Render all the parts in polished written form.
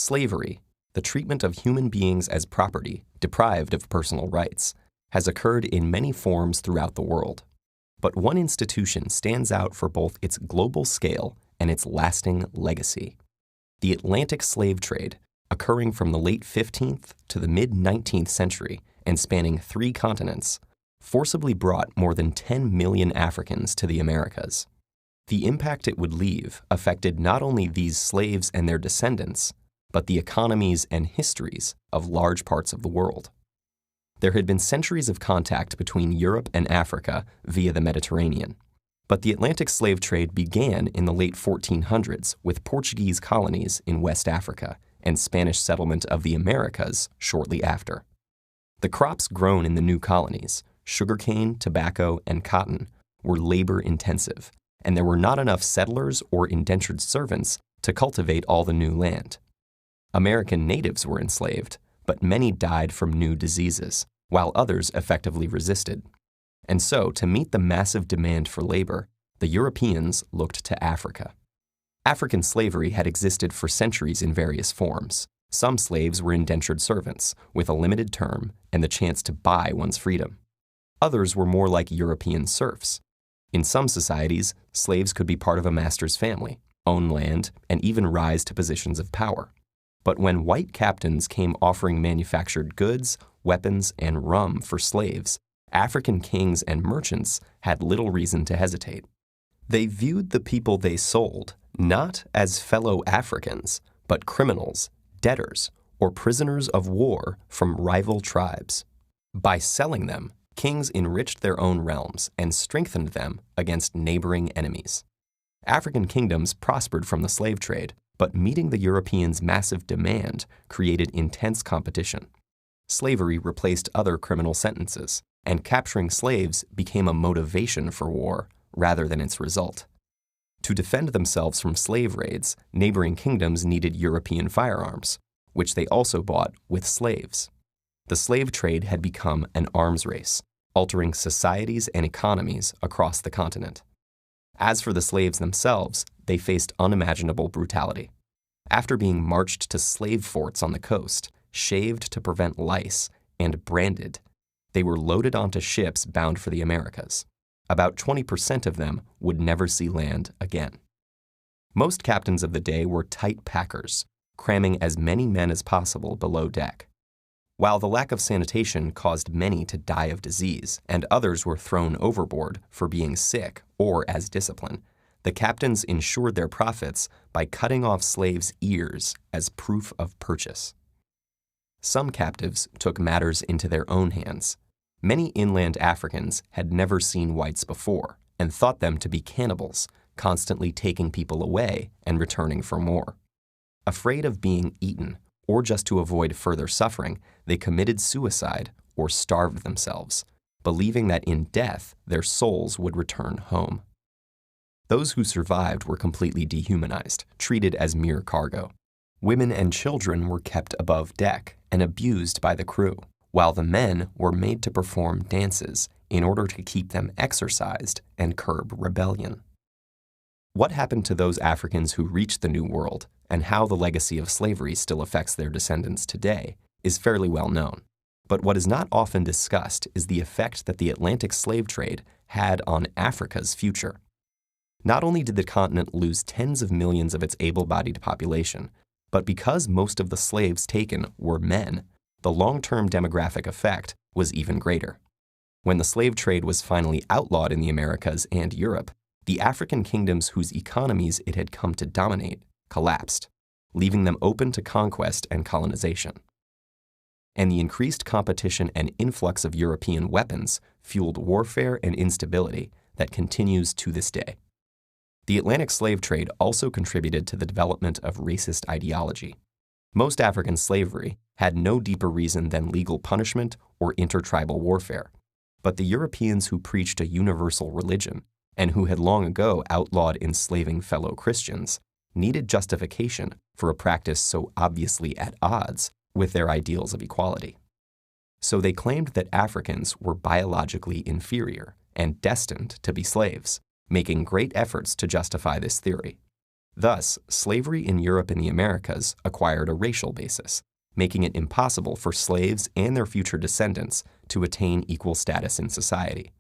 Slavery, the treatment of human beings as property, deprived of personal rights, has occurred in many forms throughout the world. But one institution stands out for both its global scale and its lasting legacy: the Atlantic slave trade, occurring from the late 15th to the mid-19th century and spanning 3 continents, forcibly brought more than 10 million Africans to the Americas. The impact it would leave affected not only these slaves and their descendants, but the economies and histories of large parts of the world. There had been centuries of contact between Europe and Africa via the Mediterranean, but the Atlantic slave trade began in the late 1400s with Portuguese colonies in West Africa and Spanish settlement of the Americas shortly after. The crops grown in the new colonies, sugarcane, tobacco, and cotton, were labor-intensive, and there were not enough settlers or indentured servants to cultivate all the new land. American natives were enslaved, but many died from new diseases, while others effectively resisted. And so, to meet the massive demand for labor, the Europeans looked to Africa. African slavery had existed for centuries in various forms. Some slaves were indentured servants, with a limited term and the chance to buy one's freedom. Others were more like European serfs. In some societies, slaves could be part of a master's family, own land, and even rise to positions of power. But when white captains came offering manufactured goods, weapons, and rum for slaves, African kings and merchants had little reason to hesitate. They viewed the people they sold not as fellow Africans, but criminals, debtors, or prisoners of war from rival tribes. By selling them, kings enriched their own realms and strengthened them against neighboring enemies. African kingdoms prospered from the slave trade, but meeting the Europeans' massive demand created intense competition. Slavery replaced other criminal sentences, and capturing slaves became a motivation for war rather than its result. To defend themselves from slave raids, neighboring kingdoms needed European firearms, which they also bought with slaves. The slave trade had become an arms race, altering societies and economies across the continent. As for the slaves themselves, they faced unimaginable brutality. After being marched to slave forts on the coast, shaved to prevent lice, and branded, they were loaded onto ships bound for the Americas. About 20% of them would never see land again. Most captains of the day were tight packers, cramming as many men as possible below deck. While the lack of sanitation caused many to die of disease, and others were thrown overboard for being sick or as discipline, the captains ensured their profits by cutting off slaves' ears as proof of purchase. Some captives took matters into their own hands. Many inland Africans had never seen whites before and thought them to be cannibals, constantly taking people away and returning for more. Afraid of being eaten, or just to avoid further suffering, they committed suicide or starved themselves, believing that in death their souls would return home. Those who survived were completely dehumanized, treated as mere cargo. Women and children were kept above deck and abused by the crew, while the men were made to perform dances in order to keep them exercised and curb rebellion. What happened to those Africans who reached the New World, and how the legacy of slavery still affects their descendants today, is fairly well known. But what is not often discussed is the effect that the Atlantic slave trade had on Africa's future. Not only did the continent lose tens of millions of its able-bodied population, but because most of the slaves taken were men, the long-term demographic effect was even greater. When the slave trade was finally outlawed in the Americas and Europe, the African kingdoms whose economies it had come to dominate collapsed, leaving them open to conquest and colonization. And the increased competition and influx of European weapons fueled warfare and instability that continues to this day. The Atlantic slave trade also contributed to the development of racist ideology. Most African slavery had no deeper reason than legal punishment or intertribal warfare, but the Europeans who preached a universal religion and who had long ago outlawed enslaving fellow Christians needed justification for a practice so obviously at odds with their ideals of equality. So they claimed that Africans were biologically inferior and destined to be slaves, making great efforts to justify this theory. Thus, slavery in Europe and the Americas acquired a racial basis, making it impossible for slaves and their future descendants to attain equal status in society.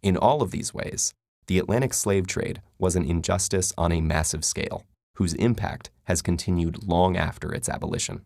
In all of these ways, the Atlantic slave trade was an injustice on a massive scale, whose impact has continued long after its abolition.